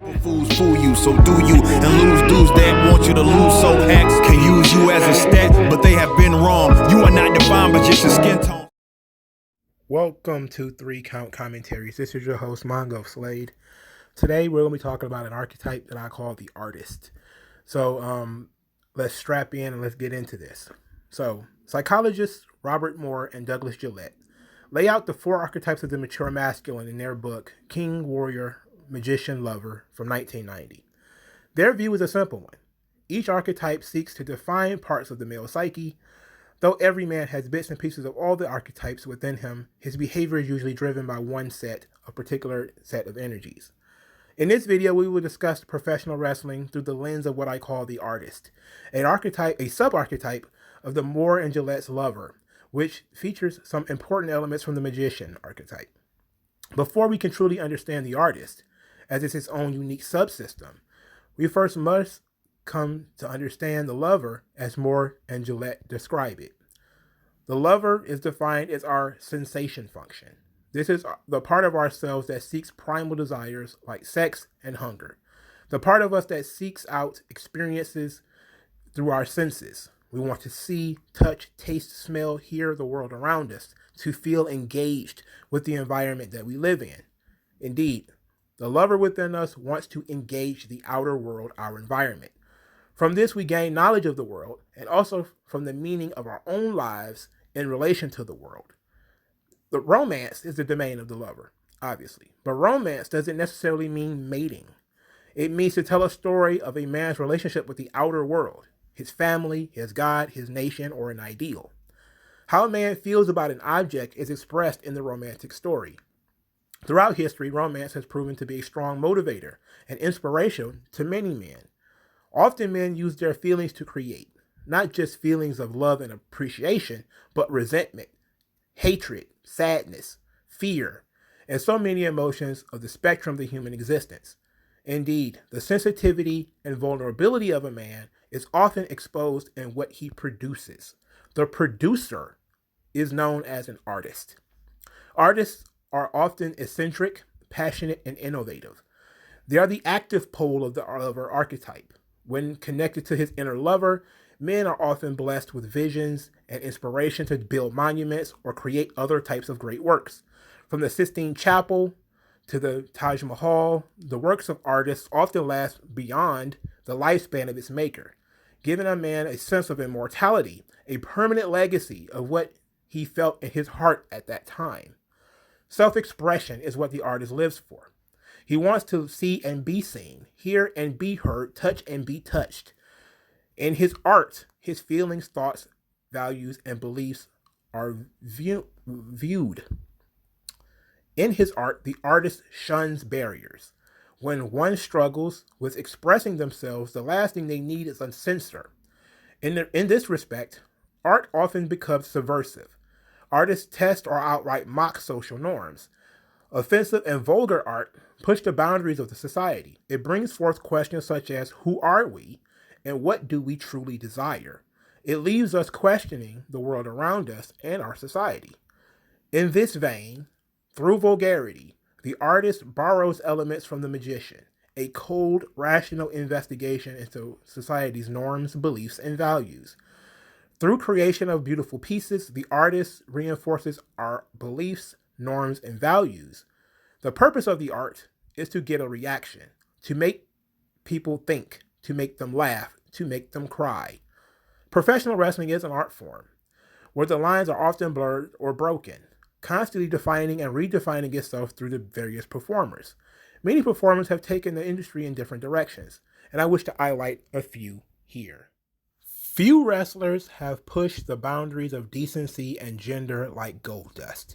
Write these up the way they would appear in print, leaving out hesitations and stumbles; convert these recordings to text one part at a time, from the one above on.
Fools fool you, so do you, and lose dudes that want you to lose. So X can use you as a stat, but they have been wrong. You are not defined by just your skin tone. Welcome to 3 Count Commentaries. This is your host, MagMongoSlade. Today we're going to be talking about an archetype that I call the artist. So let's strap in and let's get into this. So psychologists Robert Moore and Douglas Gillette lay out the 4 archetypes of the mature masculine in their book, King, Warrior, Magician, Lover from 1990. Their view is a simple one. Each archetype seeks to define parts of the male psyche. Though every man has bits and pieces of all the archetypes within him, his behavior is usually driven by a particular set of energies. In this video, we will discuss professional wrestling through the lens of what I call the artist, a sub-archetype of the Moore and Gillette's Lover, which features some important elements from the Magician archetype. Before we can truly understand the artist, as it's its own unique subsystem, we first must come to understand the lover as Moore and Gillette describe it. The lover is defined as our sensation function. This is the part of ourselves that seeks primal desires like sex and hunger. The part of us that seeks out experiences through our senses. We want to see, touch, taste, smell, hear the world around us, to feel engaged with the environment that we live in. Indeed, the lover within us wants to engage the outer world, our environment. From this, we gain knowledge of the world and also from the meaning of our own lives in relation to the world. The romance is the domain of the lover, obviously, but romance doesn't necessarily mean mating. It means to tell a story of a man's relationship with the outer world, his family, his God, his nation, or an ideal. How a man feels about an object is expressed in the romantic story. Throughout history, romance has proven to be a strong motivator and inspiration to many men. Often men use their feelings to create, not just feelings of love and appreciation, but resentment, hatred, sadness, fear, and so many emotions of the spectrum of the human existence. Indeed, the sensitivity and vulnerability of a man is often exposed in what he produces. The producer is known as an artist. Artists are often eccentric, passionate, and innovative. They are the active pole of the lover archetype. When connected to his inner lover, men are often blessed with visions and inspiration to build monuments or create other types of great works. From the Sistine Chapel to the Taj Mahal, the works of artists often last beyond the lifespan of its maker, giving a man a sense of immortality, a permanent legacy of what he felt in his heart at that time. Self-expression is what the artist lives for. He wants to see and be seen, hear and be heard, touch and be touched. In his art, his feelings, thoughts, values, and beliefs are viewed. In his art, the artist shuns barriers. When one struggles with expressing themselves, the last thing they need is a censor. In this respect, art often becomes subversive. Artists test or outright mock social norms. Offensive and vulgar art push the boundaries of the society. It brings forth questions such as, who are we and what do we truly desire? It leaves us questioning the world around us and our society. In this vein, through vulgarity, the artist borrows elements from the magician, a cold, rational investigation into society's norms, beliefs, and values. Through creation of beautiful pieces, the artist reinforces our beliefs, norms, and values. The purpose of the art is to get a reaction, to make people think, to make them laugh, to make them cry. Professional wrestling is an art form, where the lines are often blurred or broken, constantly defining and redefining itself through the various performers. Many performers have taken the industry in different directions, and I wish to highlight a few here. Few wrestlers have pushed the boundaries of decency and gender like Goldust.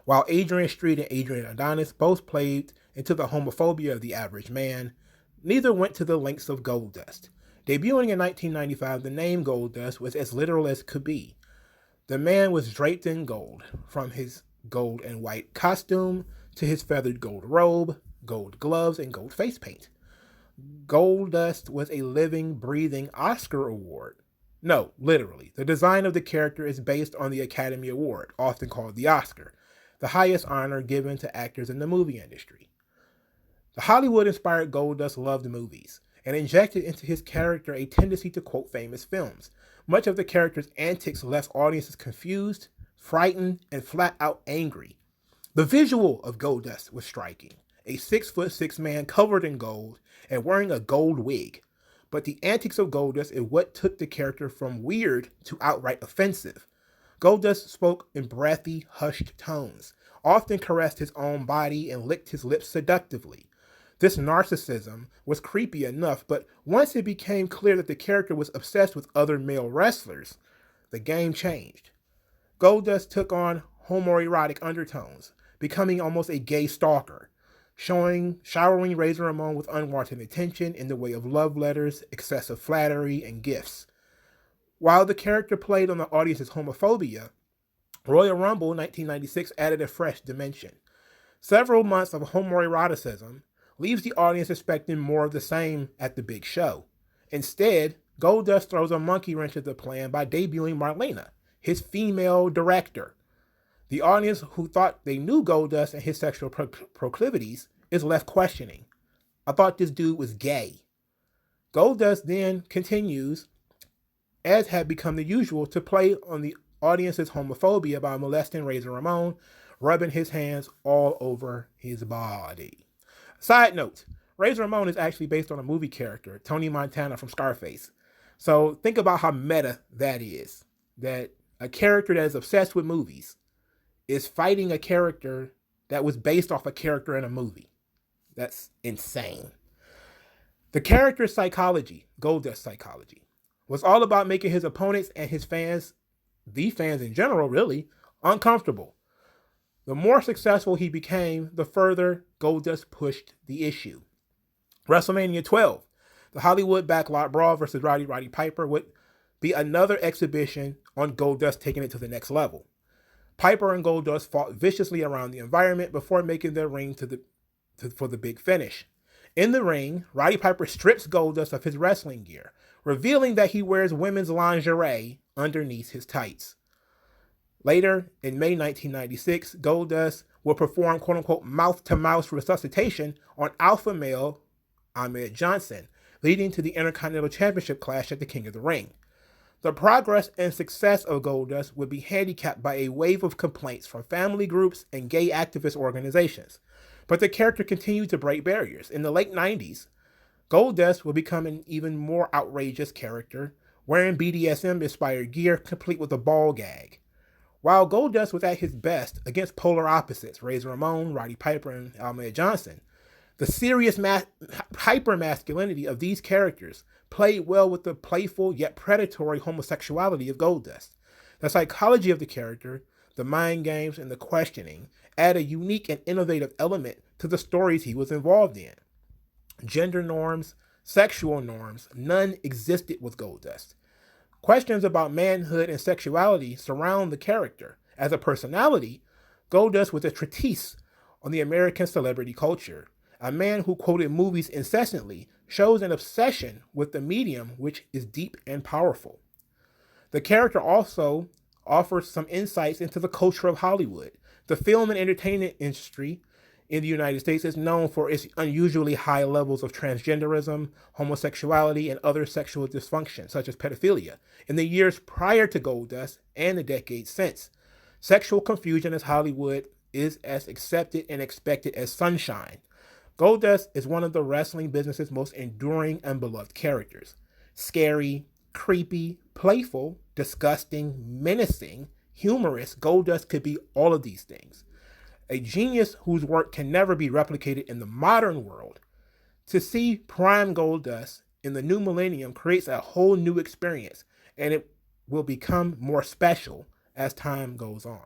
While Adrian Street and Adrian Adonis both played into the homophobia of the average man, neither went to the lengths of Goldust. Debuting in 1995, the name Goldust was as literal as could be. The man was draped in gold, from his gold and white costume to his feathered gold robe, gold gloves, and gold face paint. Goldust was a living, breathing Oscar award. No, literally. The design of the character is based on the Academy Award, often called the Oscar, the highest honor given to actors in the movie industry. The Hollywood-inspired Goldust loved movies and injected into his character a tendency to quote famous films. Much of the character's antics left audiences confused, frightened, and flat-out angry. The visual of Goldust was striking. A 6'6" man covered in gold and wearing a gold wig. But the antics of Goldust is what took the character from weird to outright offensive. Goldust spoke in breathy, hushed tones, often caressed his own body and licked his lips seductively. This narcissism was creepy enough, but once it became clear that the character was obsessed with other male wrestlers, the game changed. Goldust took on homoerotic undertones, becoming almost a gay stalker, showering Razor Ramon with unwanted attention in the way of love letters, excessive flattery, and gifts. While the character played on the audience's homophobia, Royal Rumble 1996 added a fresh dimension. Several months of homoeroticism leaves the audience expecting more of the same at the big show. Instead, Goldust throws a monkey wrench at the plan by debuting Marlena, his female director. The audience who thought they knew Goldust and his sexual proclivities is left questioning. I thought this dude was gay. Goldust then continues, as had become the usual, to play on the audience's homophobia by molesting Razor Ramon, rubbing his hands all over his body. Side note, Razor Ramon is actually based on a movie character, Tony Montana from Scarface. So think about how meta that is. That a character that is obsessed with movies is fighting a character that was based off a character in a movie. That's insane. The character's psychology, Goldust's psychology, was all about making his opponents and his fans, the fans in general really, uncomfortable. The more successful he became, the further Goldust pushed the issue. WrestleMania 12, the Hollywood Backlot Brawl versus Roddy Piper would be another exhibition on Goldust taking it to the next level. Piper and Goldust fought viciously around the environment before making their ring for the big finish. In the ring, Roddy Piper strips Goldust of his wrestling gear, revealing that he wears women's lingerie underneath his tights. Later, in May 1996, Goldust will perform quote-unquote mouth-to-mouth resuscitation on alpha male Ahmed Johnson, leading to the Intercontinental Championship clash at the King of the Ring. The progress and success of Goldust would be handicapped by a wave of complaints from family groups and gay activist organizations. But the character continued to break barriers. In the late 90s, Goldust would become an even more outrageous character, wearing BDSM-inspired gear complete with a ball gag. While Goldust was at his best against polar opposites, Razor Ramon, Roddy Piper, and Ahmed Johnson, the serious hyper-masculinity of these characters played well with the playful yet predatory homosexuality of Goldust. The psychology of the character, the mind games, and the questioning add a unique and innovative element to the stories he was involved in. Gender norms, sexual norms, none existed with Goldust. Questions about manhood and sexuality surround the character. As a personality, Goldust was a treatise on the American celebrity culture. A man who quoted movies incessantly shows an obsession with the medium, which is deep and powerful. The character also offers some insights into the culture of Hollywood. The film and entertainment industry in the United States is known for its unusually high levels of transgenderism, homosexuality, and other sexual dysfunction, such as pedophilia, in the years prior to Goldust and the decades since. Sexual confusion in Hollywood is as accepted and expected as sunshine. Goldust is one of the wrestling business's most enduring and beloved characters. Scary, creepy, playful, disgusting, menacing, humorous, Goldust could be all of these things. A genius whose work can never be replicated in the modern world. To see prime Goldust in the new millennium creates a whole new experience, and it will become more special as time goes on.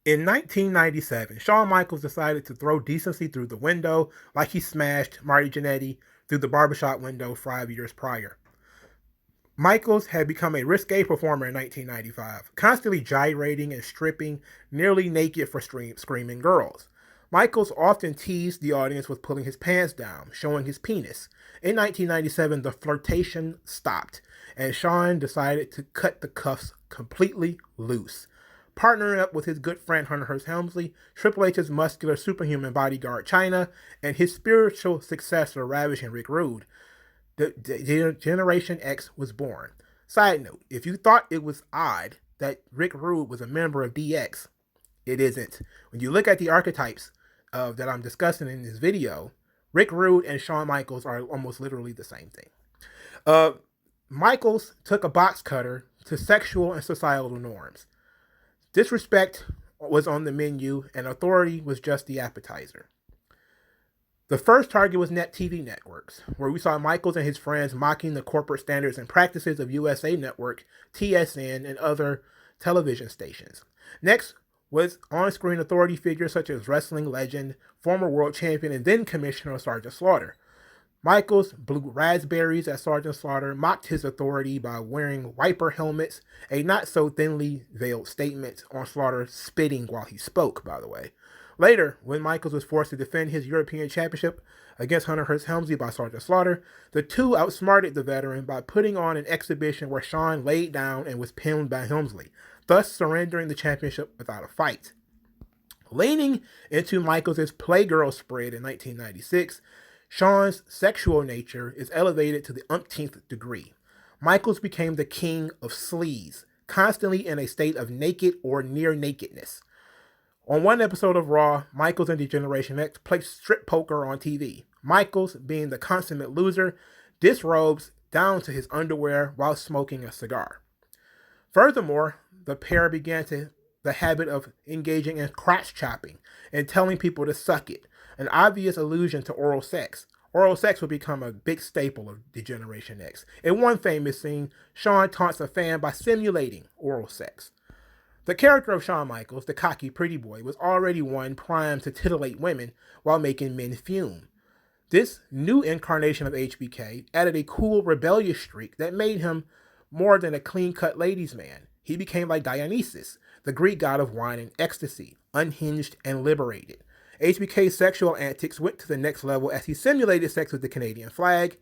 In 1997, Shawn Michaels decided to throw decency through the window like he smashed Marty Jannetty through the barbershop window 5 years prior. Michaels had become a risque performer in 1995, constantly gyrating and stripping nearly naked for screaming girls. Michaels often teased the audience with pulling his pants down, showing his penis. In 1997, the flirtation stopped, and Shawn decided to cut the cuffs completely loose. partnering up with his good friend Hunter Hearst Helmsley, Triple H's muscular superhuman bodyguard China, and his spiritual successor ravishing Rick Rude, the Generation X was born. Side note, if you thought it was odd that Rick Rude was a member of DX, it isn't. When you look at the archetypes that I'm discussing in this video, Rick Rude and Shawn Michaels are almost literally the same thing. Michaels took a box cutter to sexual and societal norms. Disrespect was on the menu, and authority was just the appetizer. The first target was Net TV networks, where we saw Michaels and his friends mocking the corporate standards and practices of USA Network, TSN, and other television stations. Next was on-screen authority figures such as wrestling legend, former world champion, and then Commissioner Sergeant Slaughter. Michaels blew raspberries at Sergeant Slaughter, mocked his authority by wearing wiper helmets, a not-so-thinly veiled statement on Slaughter spitting while he spoke, by the way. Later, when Michaels was forced to defend his European Championship against Hunter Hearst Helmsley by Sergeant Slaughter, the two outsmarted the veteran by putting on an exhibition where Shawn laid down and was pinned by Helmsley, thus surrendering the championship without a fight. Leaning into Michaels' Playgirl spread in 1996, Shawn's sexual nature is elevated to the umpteenth degree. Michaels became the king of sleaze, constantly in a state of naked or near nakedness. On one episode of Raw, Michaels and the Generation X played strip poker on TV. Michaels, being the consummate loser, disrobes down to his underwear while smoking a cigar. Furthermore, the pair began the habit of engaging in crotch chopping and telling people to suck it, an obvious allusion to oral sex. Oral sex would become a big staple of the Generation X. In one famous scene, Shawn taunts a fan by simulating oral sex. The character of Shawn Michaels, the cocky pretty boy, was already one primed to titillate women while making men fume. This new incarnation of HBK added a cool, rebellious streak that made him more than a clean-cut ladies' man. He became like Dionysus, the Greek god of wine and ecstasy, unhinged and liberated. HBK's sexual antics went to the next level as he simulated sex with the Canadian flag.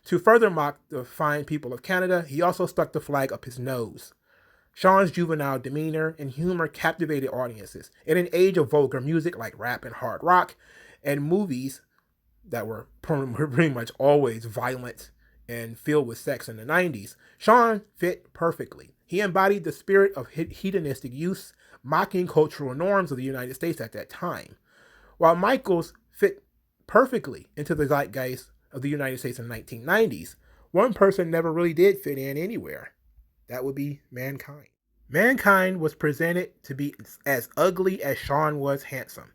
To further mock the fine people of Canada, he also stuck the flag up his nose. Shawn's juvenile demeanor and humor captivated audiences. In an age of vulgar music like rap and hard rock, and movies that were pretty much always violent and filled with sex in the 90s, Shawn fit perfectly. He embodied the spirit of hedonistic youth, mocking cultural norms of the United States at that time. While Michaels fit perfectly into the zeitgeist of the United States in the 1990s, one person never really did fit in anywhere. That would be Mankind. Mankind was presented to be as ugly as Shawn was handsome.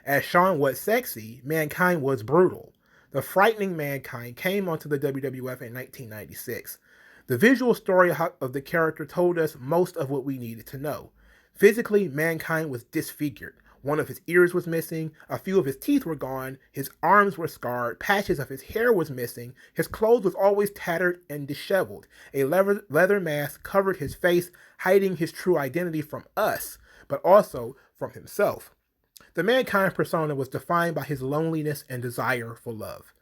As Shawn was sexy, Mankind was brutal. The frightening Mankind came onto the WWF in 1996. The visual story of the character told us most of what we needed to know. Physically, Mankind was disfigured. One of his ears was missing, a few of his teeth were gone, his arms were scarred, patches of his hair was missing, his clothes was always tattered and disheveled. A leather mask covered his face, hiding his true identity from us, but also from himself. The Mankind persona was defined by his loneliness and desire for love.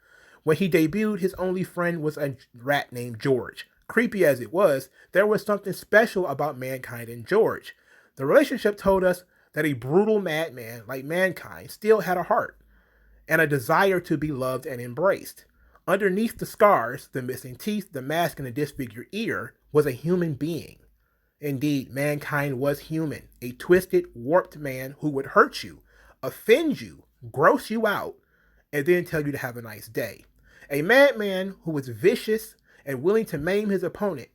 When he debuted, his only friend was a rat named George. Creepy as it was, there was something special about Mankind and George. The relationship told us that a brutal madman like Mankind still had a heart and a desire to be loved and embraced. Underneath the scars, the missing teeth, the mask, and the disfigured ear was a human being. Indeed, Mankind was human, a twisted, warped man who would hurt you, offend you, gross you out, and then tell you to have a nice day. A madman who was vicious and willing to maim his opponent,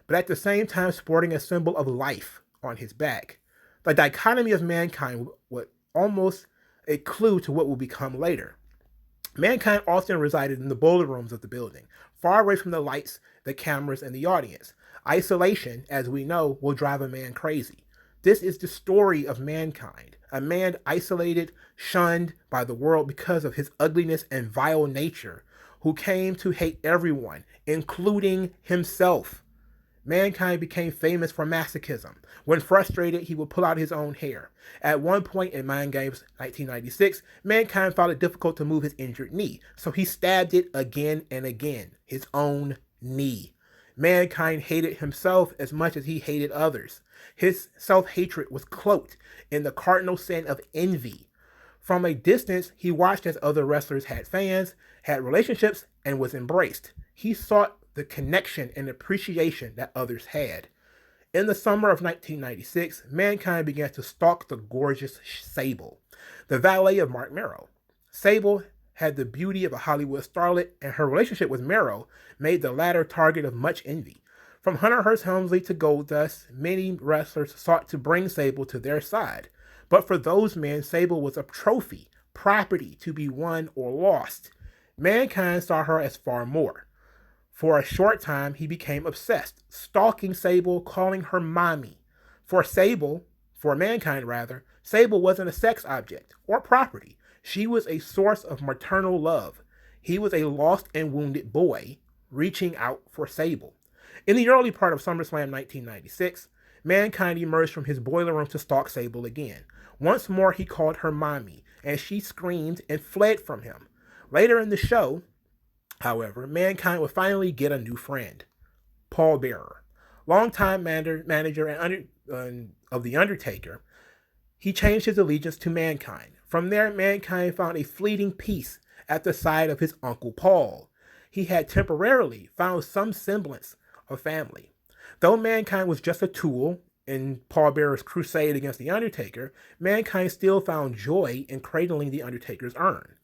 but at the same time sporting a symbol of life on his back. The dichotomy of Mankind was almost a clue to what will become later. Mankind often resided in the boiler rooms of the building, far away from the lights, the cameras, and the audience. Isolation, as we know, will drive a man crazy. This is the story of Mankind, a man isolated, shunned by the world because of his ugliness and vile nature, who came to hate everyone, including himself. Mankind became famous for masochism. When frustrated, he would pull out his own hair. At one point in Mind Games 1996, Mankind found it difficult to move his injured knee, so he stabbed it again and again, his own knee. Mankind hated himself as much as he hated others. His self-hatred was cloaked in the cardinal sin of envy. From a distance, he watched as other wrestlers had fans, had relationships, and was embraced. He sought the connection and appreciation that others had. In the summer of 1996, Mankind began to stalk the gorgeous Sable, the valet of Mark Merrow. Sable had the beauty of a Hollywood starlet, and her relationship with Merrow made the latter target of much envy. From Hunter Hearst Helmsley to Goldust, many wrestlers sought to bring Sable to their side. But for those men, Sable was a trophy, property to be won or lost. Mankind saw her as far more. For a short time, he became obsessed, stalking Sable, calling her mommy. For Mankind rather, Sable wasn't a sex object or property. She was a source of maternal love. He was a lost and wounded boy reaching out for Sable. In the early part of SummerSlam 1996, Mankind emerged from his boiler room to stalk Sable again. Once more, he called her mommy, and she screamed and fled from him. Later in the show, however, Mankind would finally get a new friend, Paul Bearer. Longtime manager of The Undertaker, he changed his allegiance to Mankind. From there, Mankind found a fleeting peace at the side of his Uncle Paul. He had temporarily found some semblance of family. Though Mankind was just a tool in Paul Bearer's crusade against The Undertaker, Mankind still found joy in cradling The Undertaker's urn.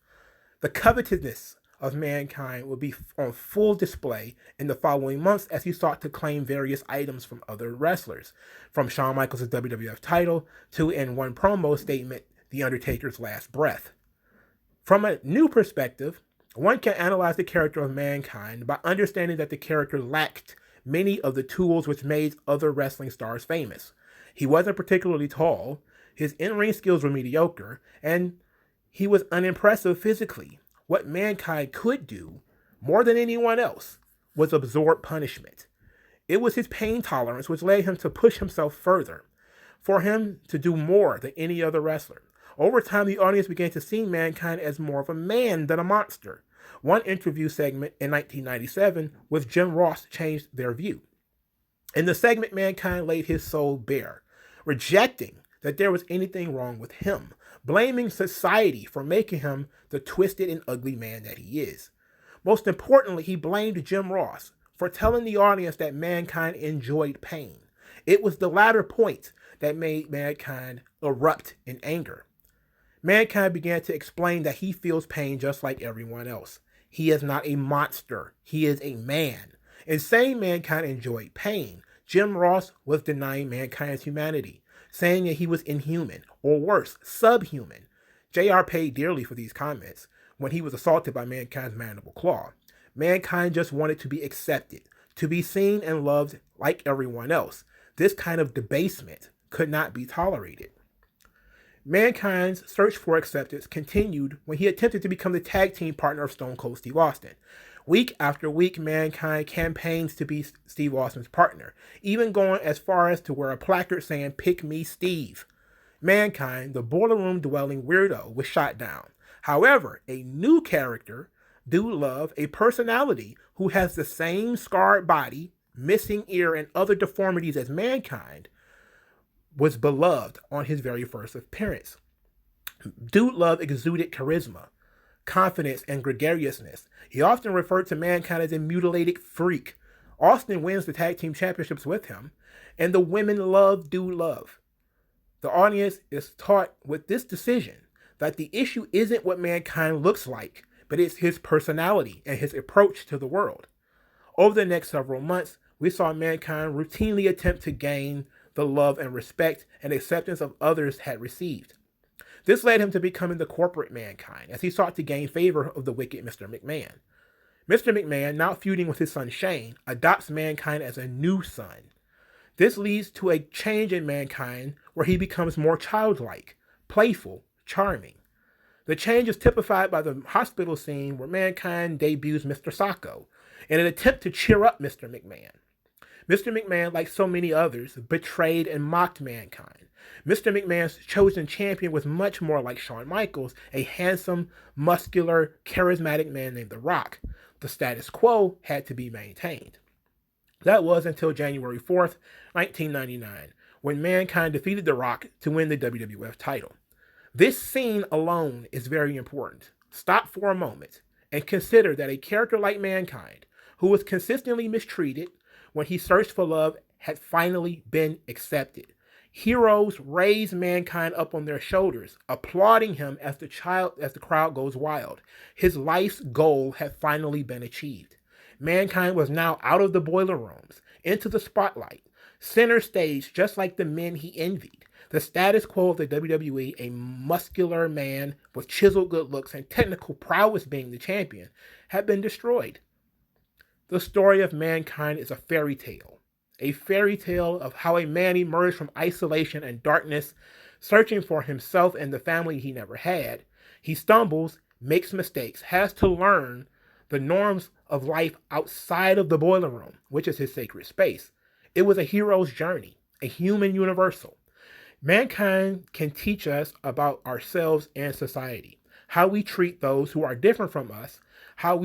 The covetousness of Mankind would be on full display in the following months as he sought to claim various items from other wrestlers, from Shawn Michaels' WWF title to, in one promo statement, The Undertaker's last breath. From a new perspective, one can analyze the character of Mankind by understanding that the character lacked many of the tools which made other wrestling stars famous. He wasn't particularly tall, his in-ring skills were mediocre, and he was unimpressive physically. What Mankind could do, more than anyone else, was absorb punishment. It was his pain tolerance which led him to push himself further, for him to do more than any other wrestler. Over time, the audience began to see Mankind as more of a man than a monster. One interview segment in 1997 with Jim Ross changed their view. In the segment, Mankind laid his soul bare, rejecting that there was anything wrong with him, blaming society for making him the twisted and ugly man that he is. Most importantly, he blamed Jim Ross for telling the audience that Mankind enjoyed pain. It was the latter point that made Mankind erupt in anger. Mankind began to explain that he feels pain just like everyone else. He is not a monster. He is a man. In saying Mankind enjoyed pain, Jim Ross was denying Mankind's humanity, saying that he was inhuman, or worse, subhuman. JR paid dearly for these comments when he was assaulted by Mankind's mandible claw. Mankind just wanted to be accepted, to be seen and loved like everyone else. This kind of debasement could not be tolerated. Mankind's search for acceptance continued when he attempted to become the tag team partner of Stone Cold Steve Austin. Week after week, Mankind campaigns to be Steve Austin's partner, even going as far as to wear a placard saying, "Pick me, Steve." Mankind, the boiler room dwelling weirdo, was shot down. However, a new character, Dude Love, a personality who has the same scarred body, missing ear, and other deformities as Mankind, was beloved on his very first appearance. Dude Love exuded charisma, confidence, and gregariousness. He often referred to Mankind as a mutilated freak. Austin wins the tag team championships with him, and the women love Dude Love. The audience is taught with this decision that the issue isn't what Mankind looks like, but it's his personality and his approach to the world. Over the next several months, we saw Mankind routinely attempt to gain the love and respect and acceptance of others had received. This led him to becoming the corporate Mankind, as he sought to gain favor of the wicked Mr. McMahon. Mr. McMahon, now feuding with his son Shane, adopts Mankind as a new son. This leads to a change in Mankind where he becomes more childlike, playful, charming. The change is typified by the hospital scene where Mankind debuts Mr. Sacco in an attempt to cheer up Mr. McMahon. Mr. McMahon, like so many others, betrayed and mocked Mankind. Mr. McMahon's chosen champion was much more like Shawn Michaels, a handsome, muscular, charismatic man named The Rock. The status quo had to be maintained. That was until January 4th, 1999, when Mankind defeated The Rock to win the WWF title. This scene alone is very important. Stop for a moment and consider that a character like Mankind, who was consistently mistreated when he searched for love, had finally been accepted. Heroes raise Mankind up on their shoulders, applauding him as the crowd goes wild. His life's goal had finally been achieved. Mankind was now out of the boiler rooms, into the spotlight, center stage, just like the men he envied. The status quo of the WWE, a muscular man with chiseled good looks and technical prowess being the champion, had been destroyed. The story of Mankind is a fairy tale of how a man emerged from isolation and darkness, searching for himself and the family he never had. He stumbles, makes mistakes, has to learn the norms of life outside of the boiler room, which is his sacred space. It was a hero's journey, a human universal. Mankind can teach us about ourselves and society, how we treat those who are different from us, how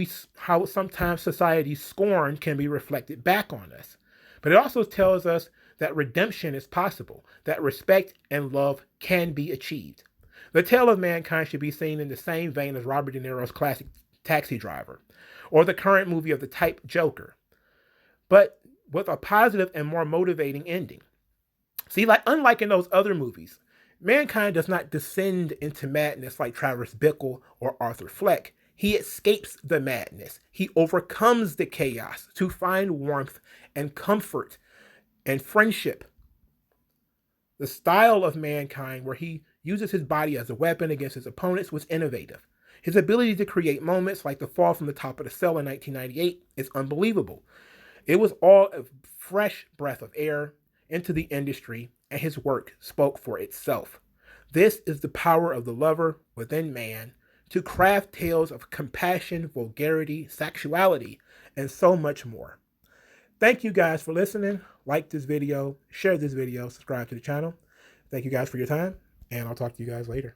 sometimes society's scorn can be reflected back on us. But it also tells us that redemption is possible, that respect and love can be achieved. The tale of Mankind should be seen in the same vein as Robert De Niro's classic Taxi Driver, or the current movie of the type Joker, but with a positive and more motivating ending. See, unlike in those other movies, Mankind does not descend into madness like Travis Bickle or Arthur Fleck. He escapes the madness. He overcomes the chaos to find warmth and comfort and friendship. The style of Mankind, where he uses his body as a weapon against his opponents, was innovative. His ability to create moments like the fall from the top of the cell in 1998 is unbelievable. It was all a fresh breath of air into the industry, and his work spoke for itself. This is the power of the lover within man to craft tales of compassion, vulgarity, sexuality, and so much more. Thank you guys for listening. Like this video, share this video, subscribe to the channel. Thank you guys for your time, and I'll talk to you guys later.